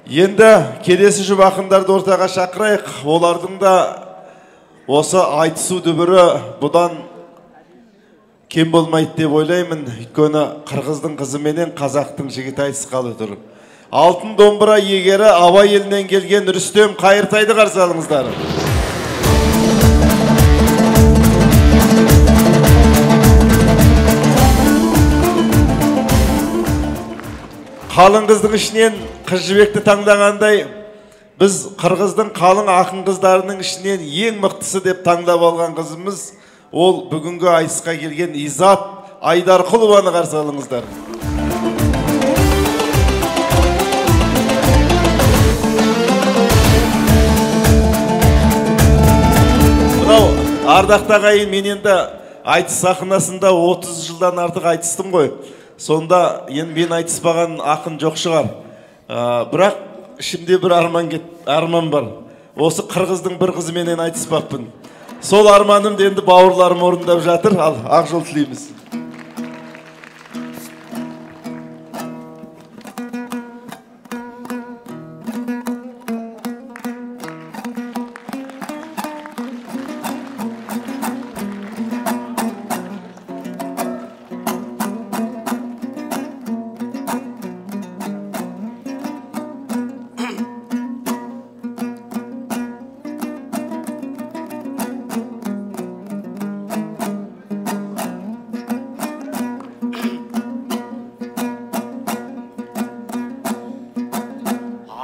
Енді келесі жұп ақындарды ортаға шақырайық. Олардың да осы айтысу дүбірі бұдан кем болмайды деп ойлаймын. Өйткені қырғыздың қызы менен қазақтың жігіті айтысқалы тұр. Алтын домбыра иегері Абай елінен келген Рүстем Қайыртайды қарсы алыңыздар. Қалың қыздың ішінен қыз жібекті таңдағандай, біз қырғыздың қалың ақын қыздарының ішінен ең мықтысы деп таңдап алған қызымыз, ол бүгінгі айтысқа келген Изат Айдарқұлованы қарсы алыңыздар. Мынау ардақты ағайын, мен енді айтыс сахнасында 30 жылдан артық айтыстым ғой. Сонда енді мен айтыспаған ақын жоқ шығар. Бірақ ішімде бір арман бар. Осы қырғыздың бір қызы менен айтыспаппын. Сол арманымды енді бауырларым орындап жатыр. Ал ақ жол тілейміз.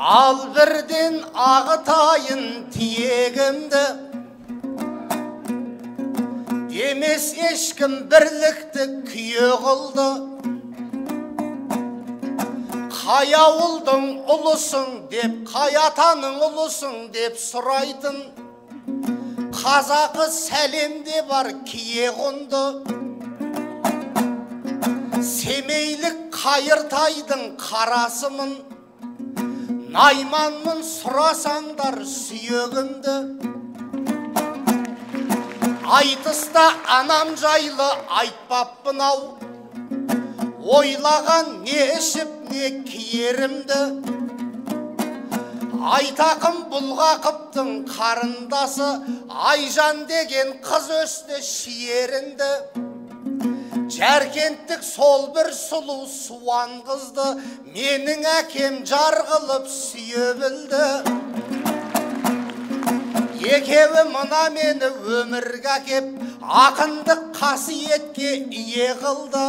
Ал бірден ағытайын тиегімді, демес ешкім бірлікті күйе қылды. Қай ауылдың ұлысың деп, қай атаның ұлысың деп сұрайтын, қазақы сәлемде бар кие қонды. Семейлік Қайыртайдың қарасымын, найманмын сұрасаңдар сүйегімді. Айтыста анам жайлы айтпаппын ау, ойлаған не ішіп не киерімді. Айтақым Бұлғақыптың қарындасы, Айжан деген қыз өсті шиерінді. Жәркенттік сол бір сұлу суан қызды менің әкем жар қылып сүйе білді. Екеуі мына мені өмірге әкеп, ақындық қасиетке ие қылды.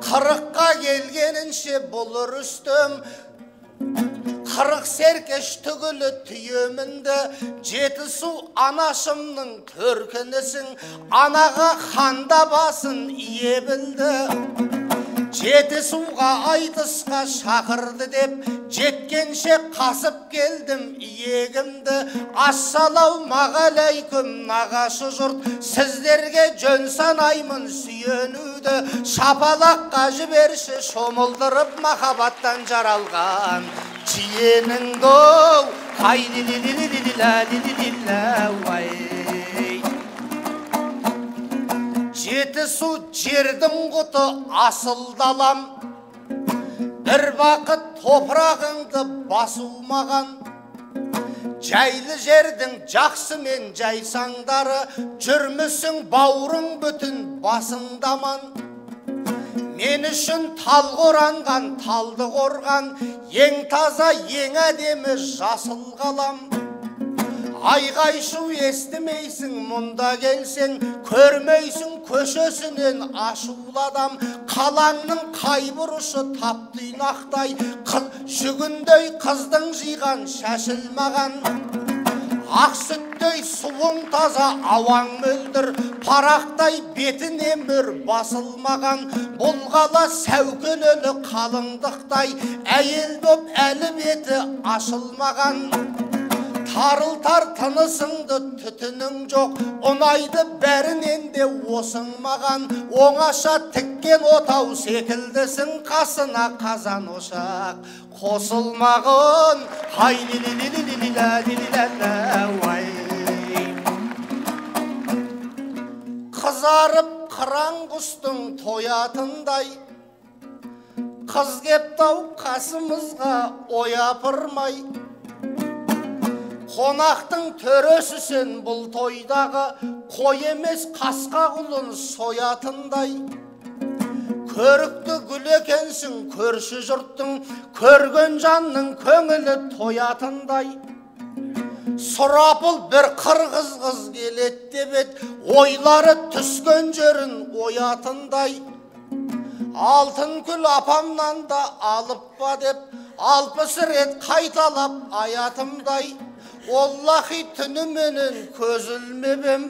40-қа келгенінше бұл Рүстем 40 серкеш түгілі түйемінді. Жетісу анашымның төркінісің, анаға ханда басын ие білді. Жетісуға айтысқа шақырды деп, жеткенше қасып келдім иегімді. Ассалаумағалейкүм нағашы жұрт, сіздерге жөн санаймын сүйенуді. Шапалаққа жіберші шомылдырып махаббаттан жаралған жиеніңді. Жетісу жердің құты асыл далам, бір бақыт топырағыңды басу маған. Жайлы жердің жақсы мен жайсаңдары, жүрмісің бауырың бүтін басыңдаман. Мен үшін талға оранған талды қорған, ең таза ең әдемі жасыл қалам. Айғай-шу естімейсің мұнда келсең, көрмейсің көшесінен ашулы адам. Қалаңның қай бұрышы таптыйнақтай, жүгіндей қыздың жиған шашылмаған. Ақ сүттей суың таза ауаң мөлдір, парақтай бетіне мөр басылмаған. Бұл қала сәукелелі қалыңдықтай, әйел боп әлі беті ашылмаған. Тарылтар тынысыңды түтінің жоқ, ұнайды бәрінен де осың маған. Оңаша тіккен отау секілдісің, қасына қазан ошақ қосылмағын. Қызарып қыран құстың тоятындай, қыз кептау қасымызға ойапырмай. Қонақтың төресі сен бұл тойдағы, қой емес қасқа құлын соятындай. Көрікті гүл екенсің көрші жұрттың, көрген жанның көңілі тоятындай. Сұрапыл бір қырғыз қыз келет деп ед, ойлары түскен жерін оятындай. Алтын күл апамнан да алып ба деп, 60 рет қайталап аятымдай. Оллахи түніменен көз ілмебем,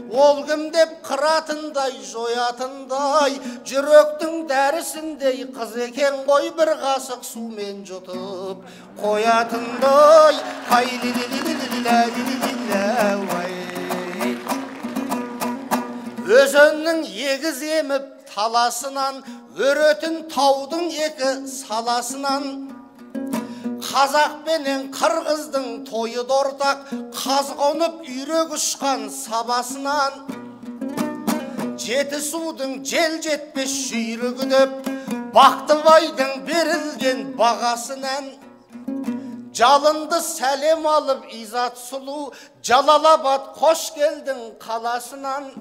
ол кім деп қыратындай жоятындай. Жүректің дәрісіндей қыз екен ғой, бір қасық сумен жұтып қоятындай. Өзеннің егіз еміп таласынан, өретін таудың екі саласынан, қазақ пенен қырғыздың тойы дортақ, қаз қонып үйрек ұшқан сабасынан. Жеті судың жел жетпес жүйрігі деп, Бақтыбайдың берілген бағасынан. Жалынды сәлем алып Изат сұлу, Жалалабад қош келдің қаласынан.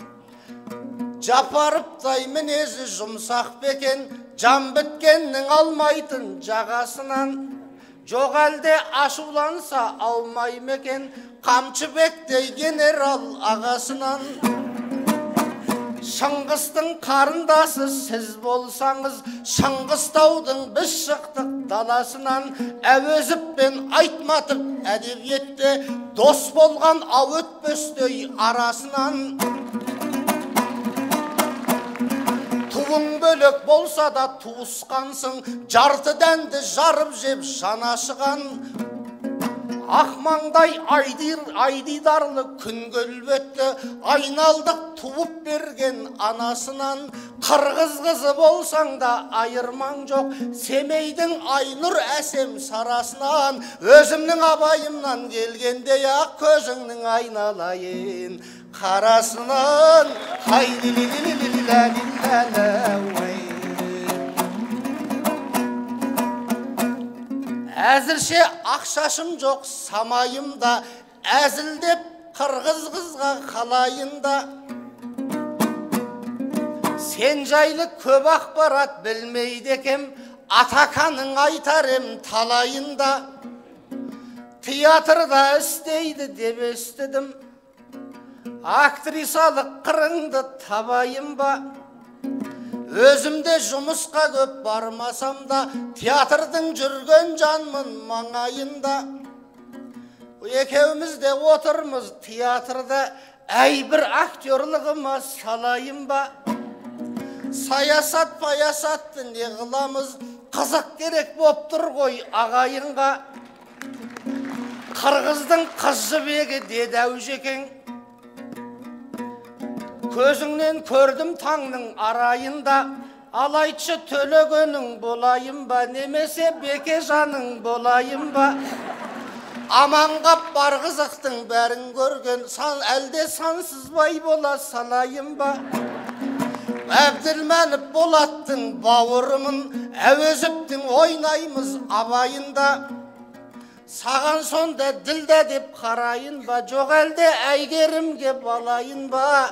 Жапарыптай мінезі жұмсақ бекен, жан біткеннің алмайтын жағасынан. Жоқ әлде ашуланса алмай мекен, Қамшыбектей генерал ағасынан. Шыңғыстың қарындасы сіз болсаңыз, Шыңғыстаудың біз шықтық даласынан. Әуезов пен Айтматов әдебиетте дос болған ау өтпестей арасынан. Туың бөлек болса да туысқансың, жарты дәнді жарып жеп жанашыған. Ақмаңдай айдидарлы күн көлбетті, айналдық туып берген анасынан. Қырғыз қызы болсаң да айырмаң жоқ, Семейдің Айнұр әсем сарасынан. Өзімнің абайымнан келгендей ақ көзіңнің айналайын қарасынан. Әзірше ақшашым жоқ самайымда, әзілдеп қырғыз қызға қалайында. Сен жайлы көп ақпарат білмейді екем, Атаканың айтарым талайында. Театрда істейді деп естідім, актрисалық қырыңды табайын ба. Өзімде жұмысқа көп бармасам да, театрдың жүрген жанмын маңайында. Екеуміз де отырмыз театрда, әй бір актерлығыма салайын ба. Саясат паясатты не қыламыз, қызық керек боп тұр ғой ағайынға. Қырғыздың қыз жібегі деді Әужекең, көзіңнен көрдім таңның арайында. Ал айтшы төлегенің болайын ба, немесе Бекежаның болайын ба. Аманғап бар қызықтың бәрін көрген, әлде сансызбай бола салайын ба. Әбділмәліп Болаттың бауырымын, Әуезовтің ойнаймыз абайында. Саған сонда ділдә деп қарайын ба, жоқ әлде Әйгерімге балайын ба.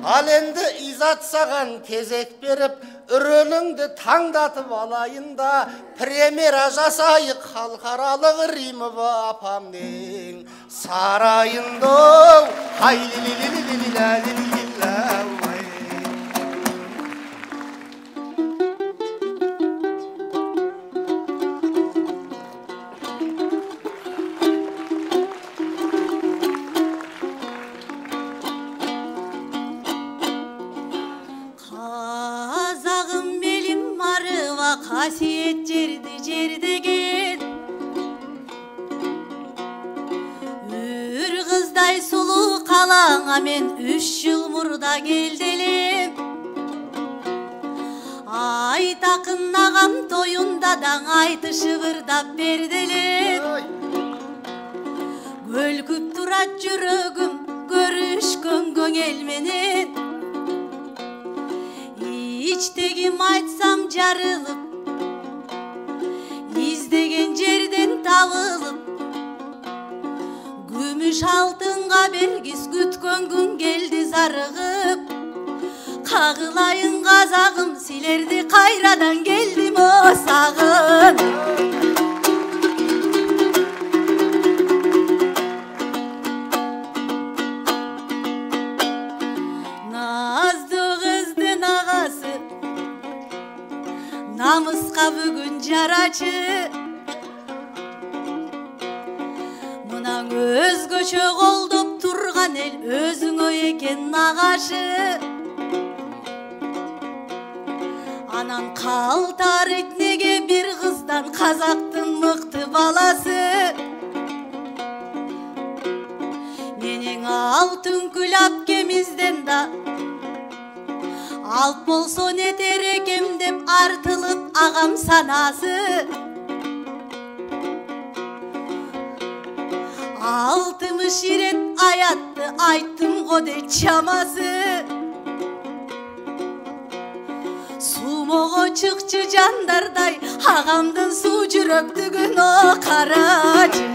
Ал енді Изат саған кезек беріп, үреліңді таңдатып алайын да. Премьера жасайық халықаралық Римова апамның сарайында. Қасиет жердеген, үр қыздай сұлу қалаңа мен 3 жыл мұрда келделем. Айтақын ағам тойында даң айты шыбырдап берделем. Көлкіп тұрат жүрегім көрішкөн көңел менен. İçtegim aytsam jarılıp, izdegen жерден табылып, күмүш алтынга бергиз күткөн күн келди зарыгып. Кагылайын казагым, силерди кайрадан келдим о сагын. Наздуу кыздын агасы, намыска бүгүн жарачы. Мынан өзгөчө колдоп турган эл өзүңө экен нагашы. Анан калтарыйт неге бир кыздан казактын мыкты баласы. Менин алтын күл апкемизден да алп болсо нетер экем деп артылып агам санасы. Алтымыш ирет аятты айттым го дейт чамасы. Сумого чыкчы жандардай агамдын суу жүрөктүгүн о карачы.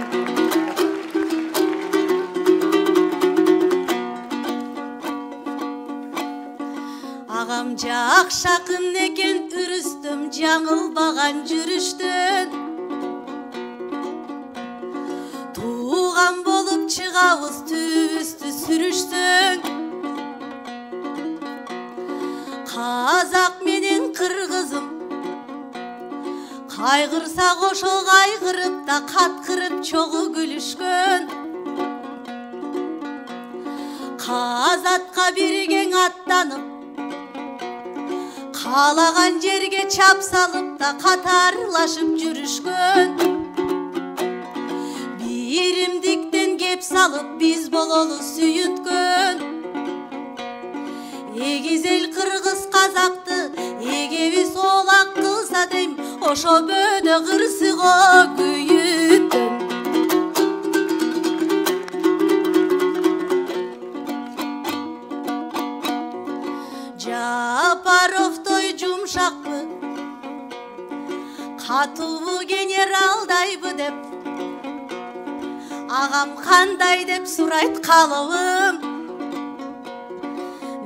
Агам жакшакын экен үрүстүм жаңылбаган жүрүштөн. Тууган болуп чыгабыз түбүбүздү сүрүштөн. Казак менен кыргызым кайгырса кошо кайгырып да каткырып чогуу күлүшкөн. Казатка биргең аттанып, каалаган жерге чап салып да катарлашып жүрүшкөн. Биримдиктен кеп салып биз бололу сүйүткөн. Эгиз эл кыргыз казакты эгебиз олак кылса дейм, ошо бөөдө кырсыго күйүттөн. Жапаровтой жумшакпы, катуу генералдайбы деп, агам кандай деп сурайт калыбым.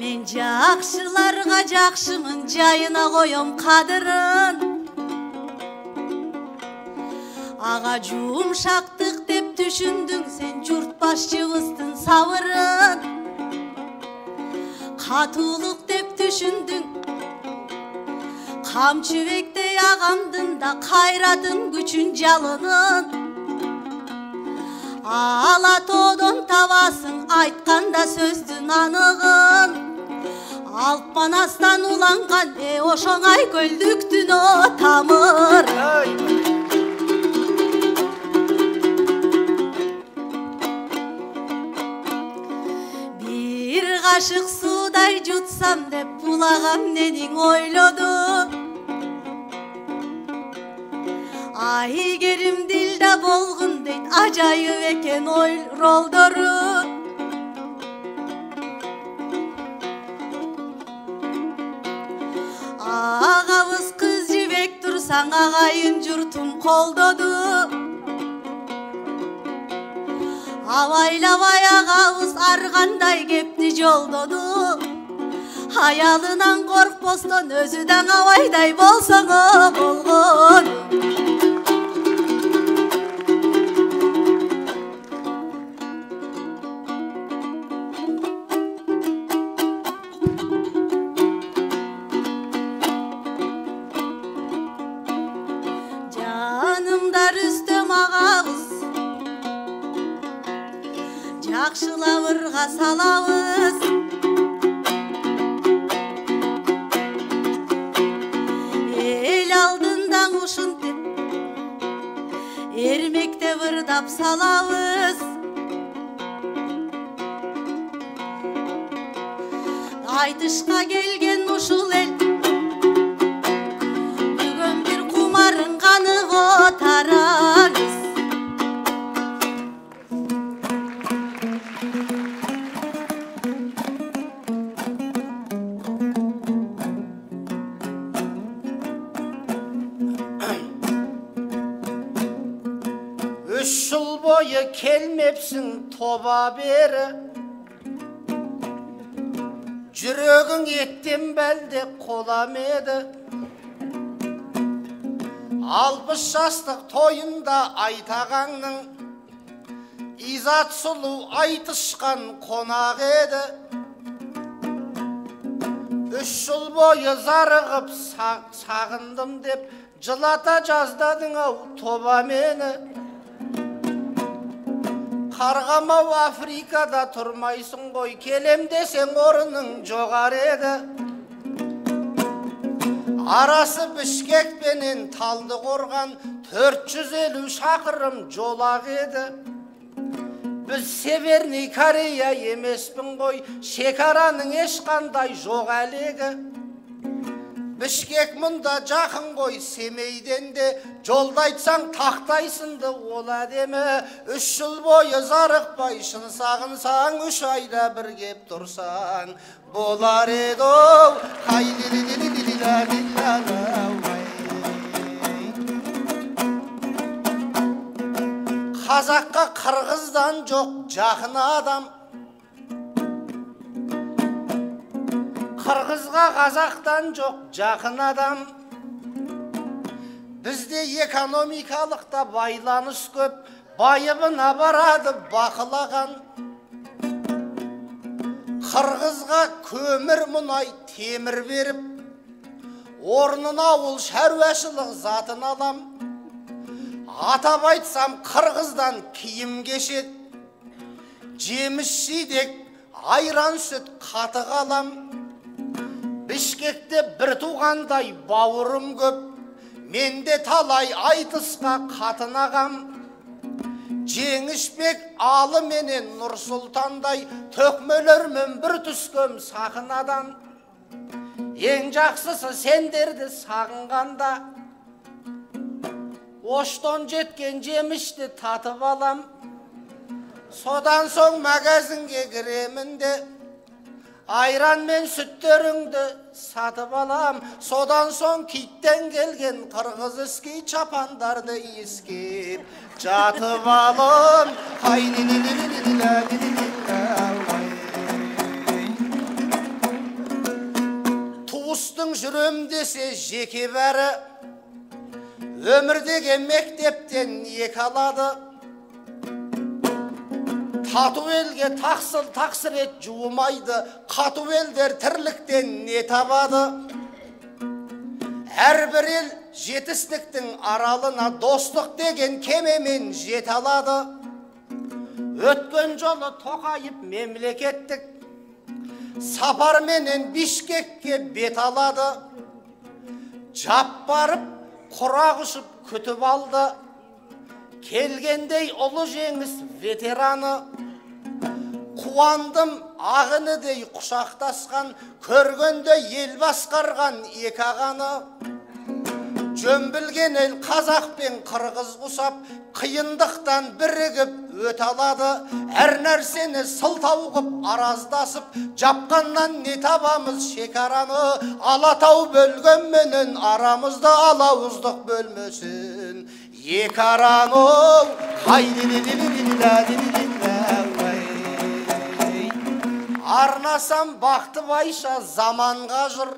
Мен жакшыларга жакшымын, жайына коем кадырын. Ага жумшактык деп түшүндүң сен журт башчыбыздын сабырын. Катуулук деп түшүндүң камчыбектей агамдын да кайратын күчүн жалынын. Ала тоодон табасың айтканда сөздүн аныгын. Алп манастан уланган ошоңай көлдүктүн о тамыр. Бир кашык суудай жутсам деп булагам ненин ойлоду. Айгерим дилда болгун дейт, ажайып экен ой ролдору. Агабыз кыз жибек турсаң агайын журтум колдоду. Абайлабай агабыз аргандай кепти жолдоду. Аялынан коркпостон өзү да абайдай болсоңо болгон. Жакшылабырга салабыз, эл алдында ушинтип эрмекте ырдап салабыз. Айтышка келген ушул эл бүгүн бир кумарын канып отарабыз. 3 жыл бойы келмепсің тоба бері, жүрегің еттен бәлде қолам еді. 60 жастық тойында айтағаңның Изат сұлу айтышқан қонақ еді. 3 жыл бойы зарығып сағындым деп жылата жаздадың ау тоба мені. Қарғамау Африкада тұрмайсың ғой, келем десең орының жоғар еді. Арасы Бішкекпенен Талдықорған 450 шақырым жолақ еді. Біз Северный Корея емеспін ғой, шекараның ешқандай жоқ әлегі. Бішкек мұнда жақын ғой, Семейден де жолда айтсаң тақтайсынды ол әдемі. 3 жыл бойы зарықпай шын сағынсаң, 3 айда бір кеп тұрсаң болар еді оу. Қазаққа қырғыздан жоқ жақын адам, қырғызға қазақтан жоқ жақын адам. Бізде экономикалықта байланыс көп, байыбына барады бақылаған. Қырғызға көмір мұнай темір беріп, орнына ол шаруашылық затын алам. Атап айтсам қырғыздан киім кешет, жеміс жидек, айран сүт қатық алам. Бішкекте бір туғандай бауырым көп, менде талай айтысқа қатынағам. Жеңішбек алы менен Нұрсұлтандай төкмелермен бір түскем сақынадан. Ең жақсысы сендерді сағынғанда, оштон жеткен жемішті татып алам. Содан соң магазинге кіремін де, айран мен сүттеріңді сатып алам. Содан соң киттен келген қырғыз іскі чапандарды иіскеп жатып алам. Туыстың жүрем десе жеке бәрі, өмірдегі мектептен ек алады. Тату елге тақсыр ет жуымайды, қату елдер тірліктен не табады. Әрбір ел жетістіктің аралына достық деген кемемен жете алады. Өткен жолы Тоқайып мемлекеттік сапарменен Бішкекке бет алады. Жап барып құрақ ұшып күтіп алды, келгендей ұлы жеңіс ветераны. Қуандым ағынедей құшақтасқан, көргенде ел басқарған екі ағаны. Жөн білген ел қазақ пен қырғыз құсап, қиындықтан бірігіп өте алады. Әр нәрсені сылтау қып араздасып, жапқаннан не табамыз шекараны. Алатау бөлгенменен арамызды алауыздық бөлмесін екі араны. Арнасам бақты байша заманға жыр,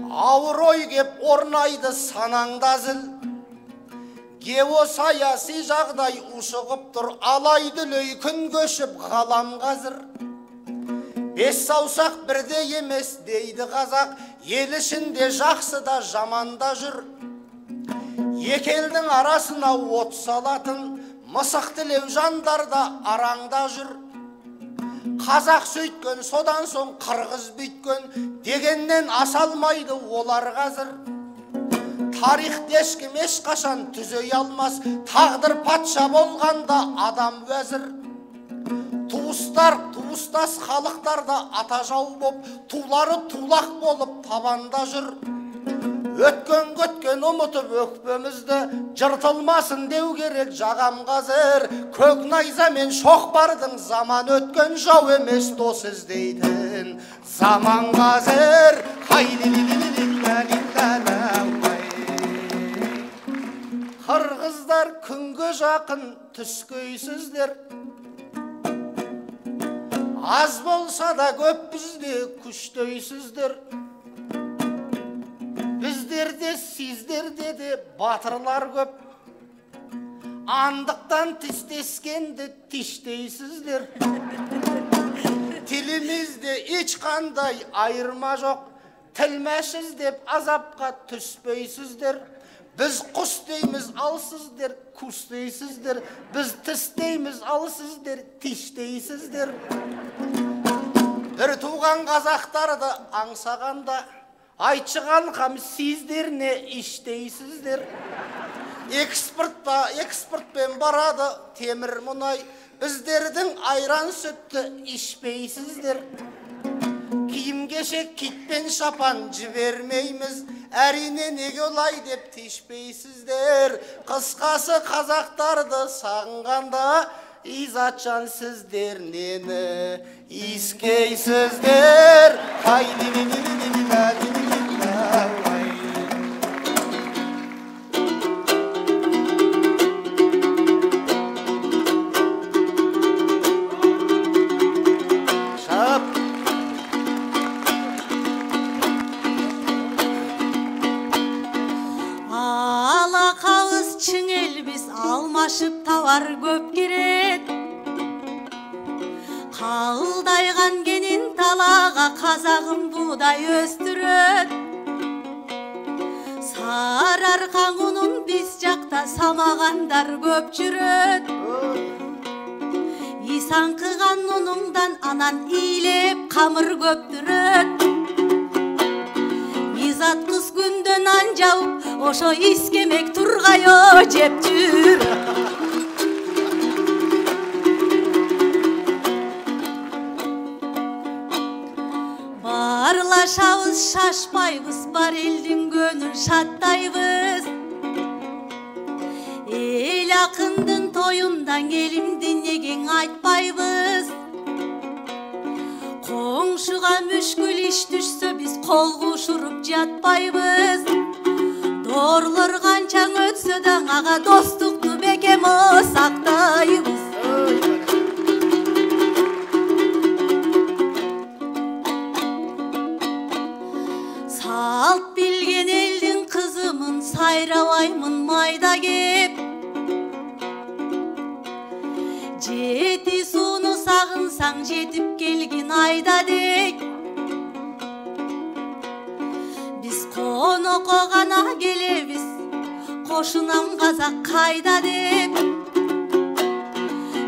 ауыр ой кеп орнайды санаңда зіл. Геосаяси жағдай ушығып тұр, алай дүлей күн көшіп ғалам қазір. 5 саусақ бірде емес дейді қазақ, ел ішінде жақсы да жаман да жүр. Екі елдің арасына от салатын, мысық тілеу жандар да араңда жүр. Қазақ сөйткен, содан соң қырғыз бүйткен, дегеннен асалмайды олар қазір. Тарихты ешкім ешқашан түзей алмас, тағдыр патша болғанда адам уәзір. Туыстар, туыстас халықтарда ата жау боп, тулары тулақ болып табанда жүр. Өткен көткен ұмытып өкпемізді, жыртылмасын деу керек жағам қазір. Көк найза мен шоқпардың заман өткен, жау емес дос іздейтін заман қазір. Қырғыздар күнге жақын түскейсіздер. Аз болса да көп бізде күштейсіздер. Біздерде сіздерде де батырлар көп. Андықтан тістескенді тиштейсіздер. Тілімізде ешқандай айырма жоқ. Тілмәшіз деп азапқа түспейсіздер. Біз құс дейміз, ал сіздер күш дейсіздер. Біз тіс дейміз, ал сіздер тиш дейсіздер. Бір туған қазақтарды аңсағанда айтшыған қам сіздеріне іштейсіздер. Экспортпен барады темір мұнай. Біздердің айран сүтті ішпейсіздер. Киім-кешек китпен шапан жібермейміз. Әрине неге олай деп тишпейсіздер. Қысқасы қазақтарды сағынғанда изатжан сіздер нені искейсіздер. Алмашып тауар көп керет. Қалдайған кенен талаға қазағым будай өстірет. Сарарқан ұнын біз жақта самағандар көп жүрет. Исан қыған ұныңдан анан илеп қамыр көптірет. Изат қыз күнден ан жауып, ошо искемек тургайо жеп жүр. Барлашабыз, шашпайбыз, бар элдин көнүн шаттайбыз. Эл акындын тоюндан келимдин негең айтпайбыз. Коңшуга мүшкүл иш түшсө биз кол кушуруп жатпайбыз. Дорлор канчаң өтсө да ага достукту бекем сактайбыз. Салт билген элдин кызымын сайрабаймын майда кеп. Жети сууну сагынсаң жетип келгин айда дек. Биз конокко гана келебиз, кошунам казак кайда деп.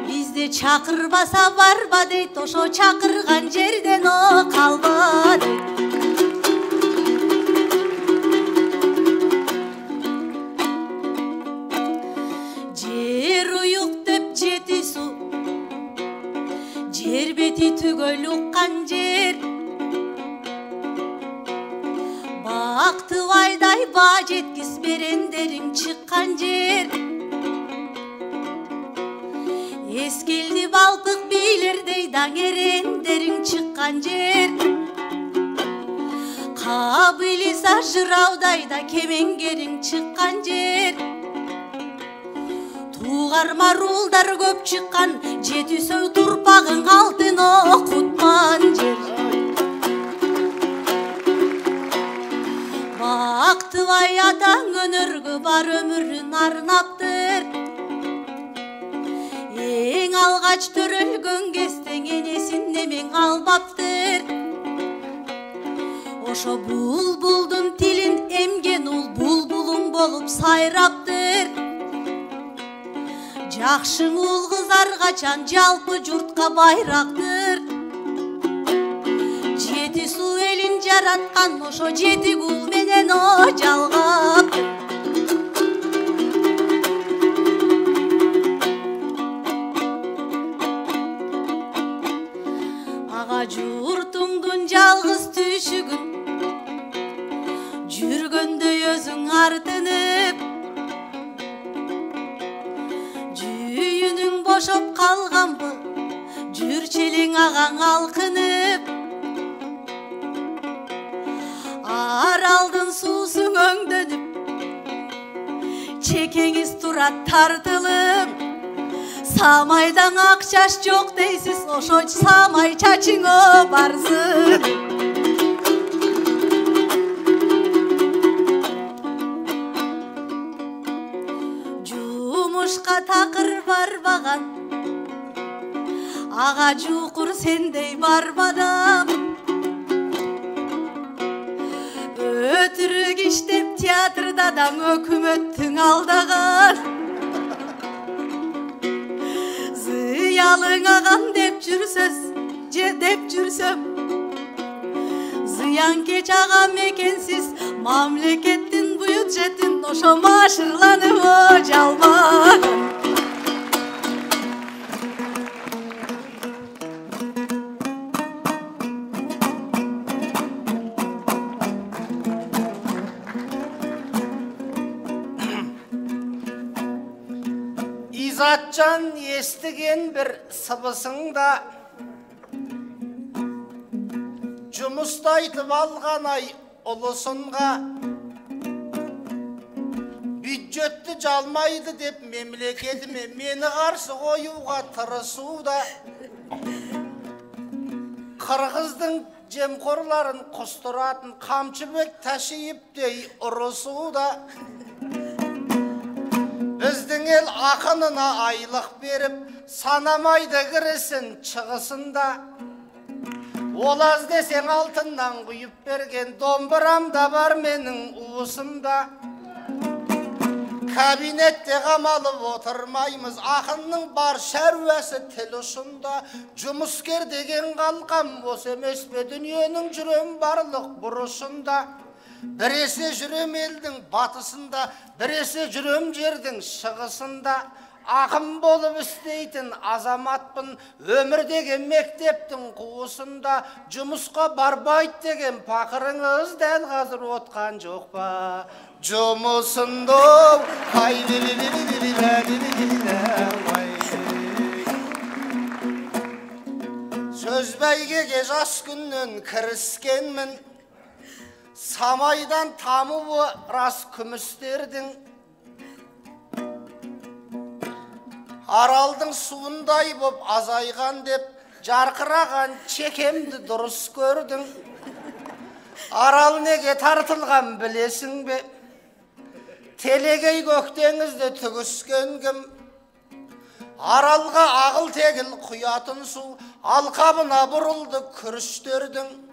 Бизди чакырбаса барба дейт, ошо чакырган жерден калба дейт. Жер уюк деп жети суу, жер бети түгөл уккан жер. Бактыбайдай баа жеткиз берендериң чыккан жер. Эскелди балпык бийлердей даң эрендериң чыккан жер. Кабылиса жыраудай да кемеңгериң чыккан жер. Тугар марулдар көп чыккан, жети сөй турпагың алтын окутман жер. Бактыбай атаң өнөргө бар өмүрүн арнаптыр. Эң алгач төрөлгөн кезден энесин немең албаптыр. Ошо булбулдун тилин эмген ул булбулуң болуп сайраптыр. Жакшың ул кыздар качан жалпы журтка байрактыр. Жети суу элин жараткан ошо жети кул менен жалгаптыр. Ага журтуңдун жалгыз түйшүгүн жүргөндөй өзүң артынып. Жүйүнүң бошоп калганбы, жүрчелең агаң алкынып. Аралдын суусуң өңдөнүп, чекеңіз турат тартылып, самайдан ақ шаш жоқ дейсіз, ошо самай чачыңо барсын. Жумушқа тақыр барбаған, аға жуқыр сендей барбадам. Өтірік іштеп театрдадан өкіметтің алдаған. Зиялың ағам деп жүрсөз, деп жүрсөм, зиян кеч ағам екенсіз, мамлекеттің бюджетін ошо машырланып жалмаған. Изатжан естіген бір сыбысыңда, жұмыста айтып алған ай ұлысынға, бюджетті жалмайды деп мемлекетіме мені қарсы қоюға тырысуда, қырғыздың жемқорларын құстыратын Қамшыбек Ташиевтей ұрысуда, біздің ел ақынына айлық беріп, санамайды кірісін шығысында. Олаз десең алтыннан құйып берген домбырамда бар менің уысымда. Кабинетте қамалып отырмаймыз, ақынның бар шаруасы тіл ұшында. Жұмыскер деген қалқам осы емес пе, дүниенің жүрем барлық бұрышында. Біресе жүрем елдің батысында, біресе жүрем жердің шығысында. Ақын болып істейтін азаматпын, өмір деген мектептің қуысында. Жұмысқа барбайт деген пақырыңыз дәл қазір отқан жоқ па? Жұмысында сөз бәйгеге жас күннен кіріскенмін, самайдан тамуы рас күмістердің, аралдың суындай боп азайған деп жарқыраған чекемді дұрыс көрдің. Арал неге тартылған білесің бе? Телегей көктеңізді түгіскен кім? Аралға ағыл тегіл құятын су алқабына бұрылды күріштердің.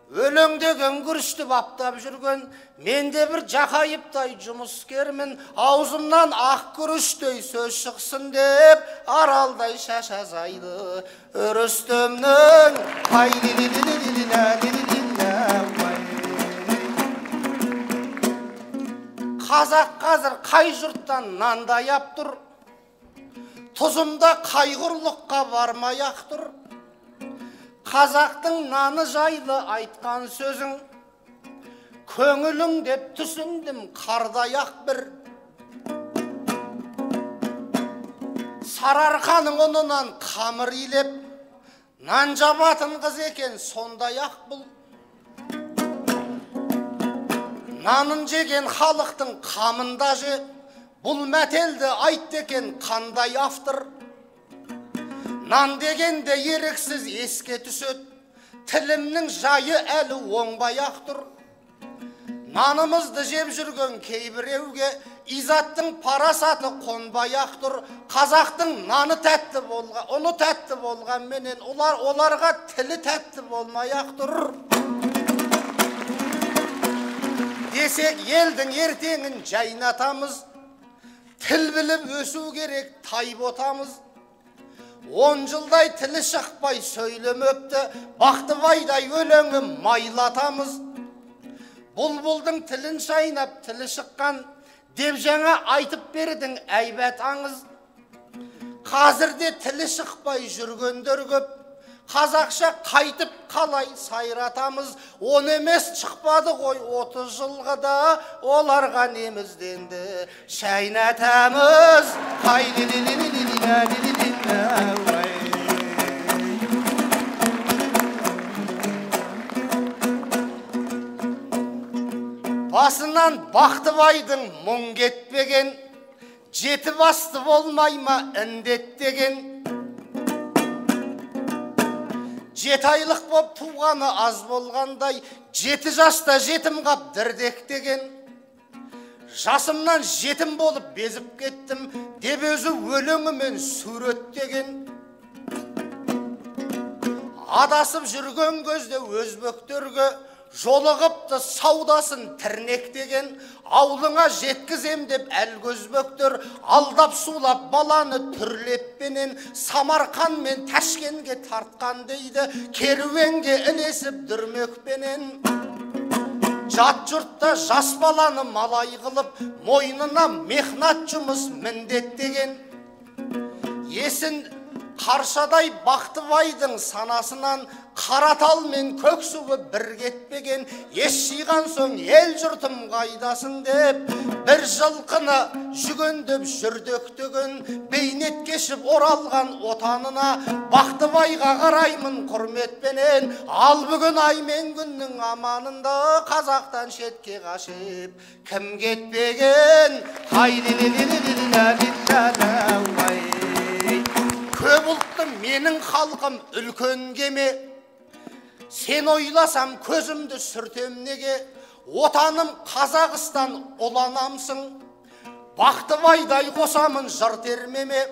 Өлеңдеген күрішті баптап жүрген менде бір жақайыптай жұмыскермін, аузымнан ақ күріштей сөз шықсын деп аралдай шашазайды өрістімнің. Қазақ қазір қай жұрттан нандай ап тұр, тұзымда қайғырлыққа бармай-ақ тұр. Қазақтың наны жайлы айтқан сөзің, көңілің деп түсіндім қардай-ақ бір. Сарыарқаның ұнынан қамыр илеп, нан жабатын қыз екен сондай-ақ бұл. Нанын жеген халықтың қамында же, бұл мәтелді айтты екен қандай автор. Нан дегенде еріксіз еске түсет, тілімнің жайы әлі оңбай-ақ тұр. Нанымызды жеп жүрген кейбіреуге изаттың парасаты қонбай-ақ тұр. Қазақтың наны тәтті болған, ұны тәтті болған менен оларға тілі тәтті болмай-ақ тұр. Десек елдің ертеңін жайнатамыз, тіл біліп өсу керек тай ботамыз. 10 жылдай тілі шықпай сөйлемепті, Бақтыбайдай өлеңі майлатамыз. Бұлбұлдың тілін шайнап тілі шыққан, деп жаңа айтып бердің әйбәт аңыз. Қазірде тілі шықпай жүргендер көп, қазақша қайтып қалай сайратамыз. Он емес шықпады ғой 30 жылғыда, оларға немізденді шайнатамыз. басынан Бақтыбайдың мұң кетпеген, жеті басты болмай ма індет деген. Жеті айлық боп туғаны аз болғандай, 7 жаста жетім қап дірдек деген. Жасымнан жетім болып безіп кеттім, деп өзі өлеңімен суреттеген. Адасып жүрген көзде өзбектерге жолығыпты саудасын тірнектеген. Аулыңа жеткізем деп әлгөзбектер алдап сулап баланы түрлеппенен. Самарқан мен Ташкенге тартқан дейді, керуенге ілесіп дүрмекпенен. Жат жұртта жас баланы малай қылып, мойнына мехнат жұмыс міндеттеген. Есін Қаршадай Бақтыбайдың санасынан Қаратал мен Көксуы бір кетпеген. Ес жиған соң ел жұртым қайдасын деп, бір жылқыны жүгендеп жүрдектеген. Бейнет кешіп оралған отанына Бақтыбайға қараймын құрметпенен. Ал бүгін ай мен күннің аманында қазақтан шетке қашып кім кетпеген? Көп ұлтты менің халқым үлкен кеме, сен ойласам көзімді сүртем неге? Отаным Қазақстан ұланамсың, Бақтыбайдай қосамын жыр термеме.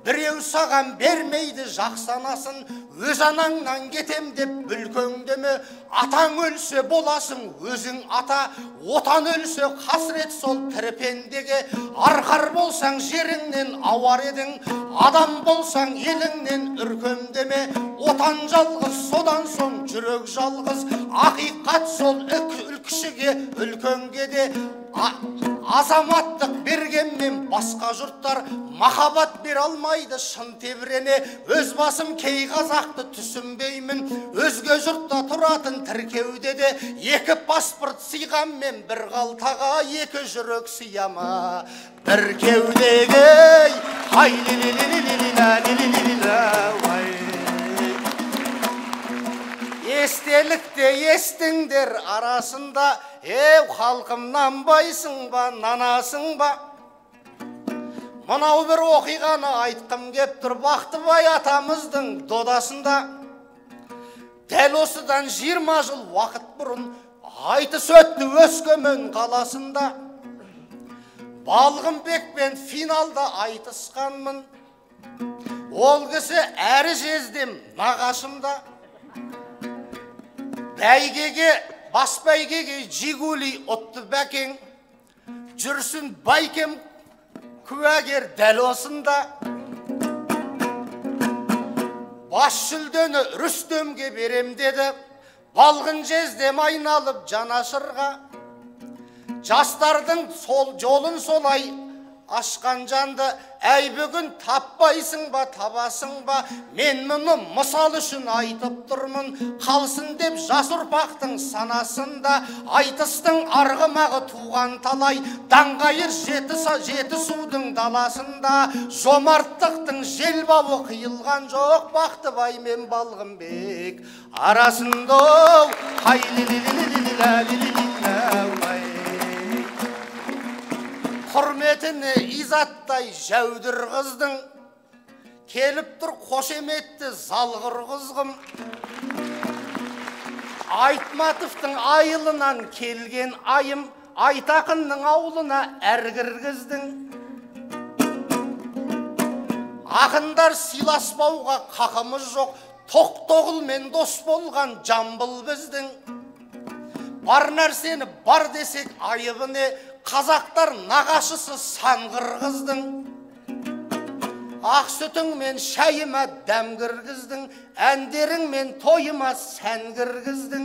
Біреу саған бермейді жақсанасын, өз анаңнан кетем деп бүлкөңдеме. Атаң өлсе боласың өзің ата, отан өлсе қасірет сол тірпендеге. Арқар болсаң жеріңнен ауар едің, адам болсаң еліңнен үркемдеме. Отан жалғыз, содан соң жүрек жалғыз, ақиқат сол үлкішіге үлкенге де. Азаматтық бергенмен басқа жұрттар махаббат бер алмайды шын тебірене. Өз басым кей қазақты түсінбеймін, өзге жұртта тұратын тіркеуде де. Екі паспорт сыйғанмен бір қалтаға, екі жүрек сыяма бір кеудеге. Естелікте естіңдер арасында, халқым нанбайсың ба, нанасың ба? Мынау бір оқиғаны айтқым кеп тұр Бақтыбай атамыздың додасында. Дәл осыдан 20 жыл уақыт бұрын айтыс өтті Өскемен қаласында. Балғынбекпен финалда айтысқанмын, ол кісі әрі жездем нағашымда. Бәйгеге, бас бәйгеге Жигули отты бәкең, жүрсін байкем куәгер дәл осында. Бас жүлдені Рүстемге берем деді, балғын жездем айналып жанашырға. Жастардың жолын солай ашқан жанды, әй бүгін таппайсың ба, табасың ба? Мен мұны мысал үшін айтып тұрмын, қалсын деп жас ұрпақтың санасында. Айтыстың арғымағы туған талай, даңғайыр жеті судың даласында. Жомарттықтың желбауы қиылған жоқ, Бақтыбай мен Балғынбек арасында. Құрметіне изаттай жәудір қыздың, келіп тұр қошеметті залғыр қызғым. Айтматовтың айылынан келген айым, Айтақынның аулына әр кіргіздің. Ақындар сыйласпауға қақымыз жоқ, тоқтоғылмен дос болған жамбыл біздің. Бар нәрсені бар десек айыбыне, қазақтар нағашысы сан қырғыздың. Ақ сүтің мен шайыма дәм кіргіздің, әндерің мен тойыма сән кіргіздің.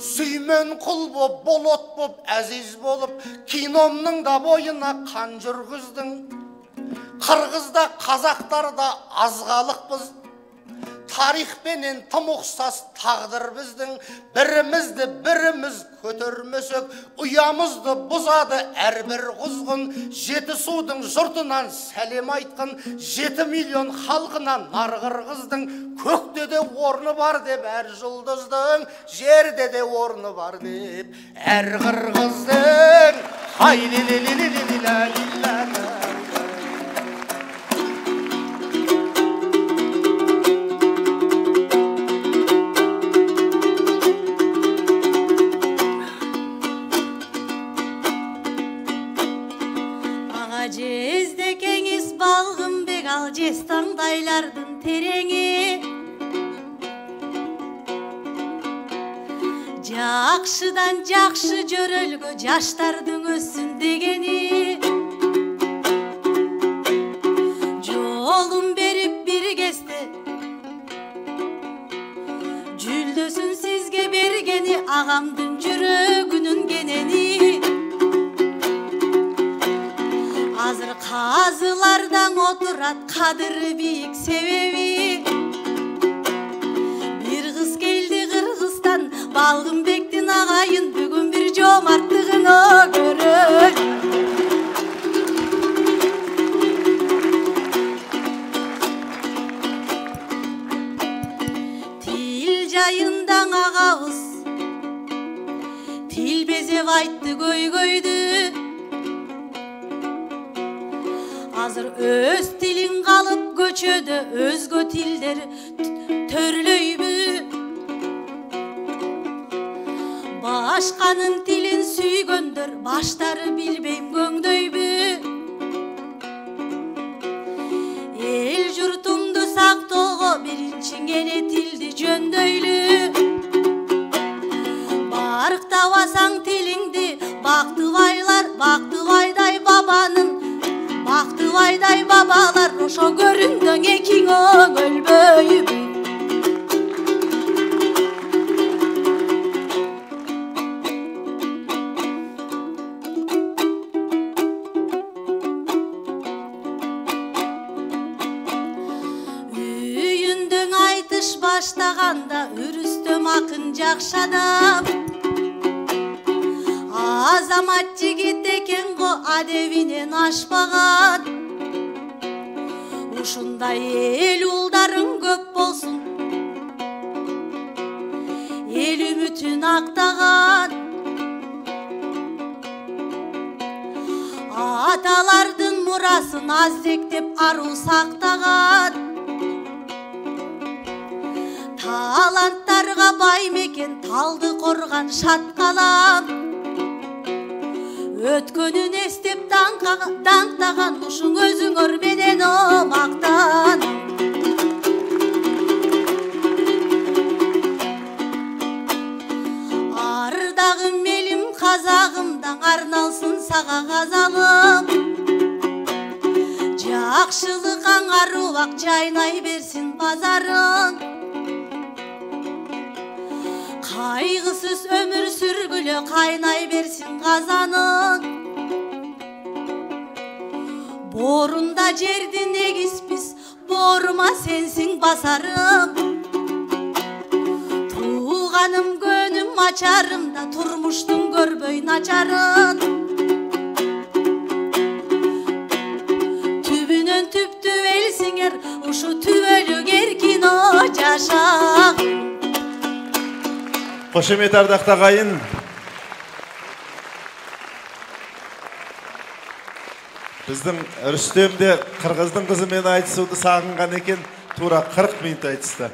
Сүймен құл боп, болот боп, әзиз болып, киномның да бойына қан жүргіздің. Қырғызда, қазақтарда азғалықпыз, тарихпенен тым ұқсас тағдыр біздің, бірімізді біріміз көтермесек, ұямызды бұзады әрбір құзғын. Жетісудың жұртынан сәлем айтқын, 7 миллион халқынан нарғырғыздың, көкте де орны бар деп әр жұлдыздың, жерде де орны бар деп әр қырғыздың. Жездекеңіз балғынбек, ал жез таңдайлардың тереңі. Жақшыдан жақшы жөрөлгө жаштардың өссін дегені. Жолын беріп бір кесте, жүлдөсін сізге бергені, ағамдың жүрегінің кенені. Азыр қазылардан отырат қадыры биік себеби. Bir қыз келді Қырғызстан, Балғынбектің ағайын, бүгін бір жомарттығын көріп. Тил жайындан ағауыз, тил безеп айтты көй-көйді. Азыр өз тилин қалып көчөдө, өзгө тилдер төрлөйбү. Башканын тилин сүйгөндөр, баштары билбейм көңдөйбү. Эл журтумду сактоого биринчи кене тилди жөндөйлү. Барктабасаң тилиңди, бактыбайлар, бактыбайдай бабанын, бактыбайдай бабалар, ошо көрүндөң экиң өлбөйбү. Үйүндөң айтыш баштаганда, Үрүстөм акын жакшы адам. Азамат жигит экен го, адебинен ашпаган. Ушундай эл улдарың көп болсун, эл үмүтүн актаган. Аталардын мурасын аздектеп аруу сактаган. Таланттарга бай мекен, талды корган шаткалам. Өткөнүн эстеп даңктаган, ушуң өзүңөр менен мактан. Ардагым элим казагымдан, арналсын сага казалым. Жакшылык аңарубак, жайнай берсин базарың. Кайгысыз өмүр сүргүлө, кайнай берсин казаның. Борунда жердин эгиспиз, борума сенсиң басарым. Тууганым көнүм ачарымда, турмуштун көрбөй начарын. Түбүнөн түптү элсиңер, ушу түбөлүк эркин жашагын. Қошемет ардақты ағайын. Біздің Рүстемде қырғыздың қызымен айтысуды сағынған екен, тура 40 минут айтысты.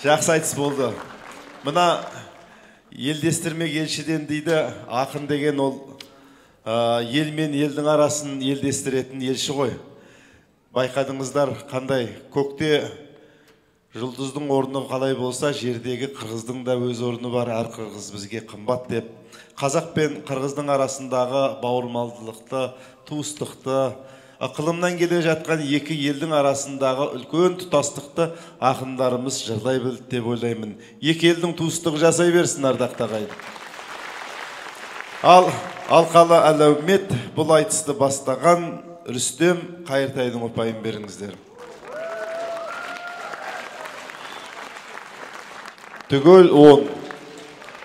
Жақсы айтыс болды. Мына елдестірмек елшіден дейді, ақын деген ол ел мен елдің арасын елдестіретін елші ғой. Байқадыңыздар қандай, көкте жұлдыздың орны қалай болса, жердегі қырғыздың да өз орны бар, әр қырғыз бізге қымбат деп. Қазақ пен қырғыздың арасындағы бауырмалдылықты, туыстықты, ықылымнан келе жатқан екі елдің арасындағы үлкен тұтастықты ақындарымыз жырлай білді деп ойлаймын. Екі елдің туыстығы жасай берсін, ардақты ағайын. Ал алқалы әлеумет бұл айтысты бастаған Рүстем Қайыртайдың ұпайын беріңіздер. түгел 10.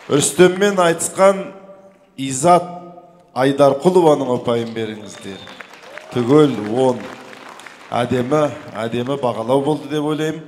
Рүстеммен айтысқан Изат Айдарқұлованың ұпайын беріңіздер. Түгел 10. Әдемі бағалау болды деп ойлаймын.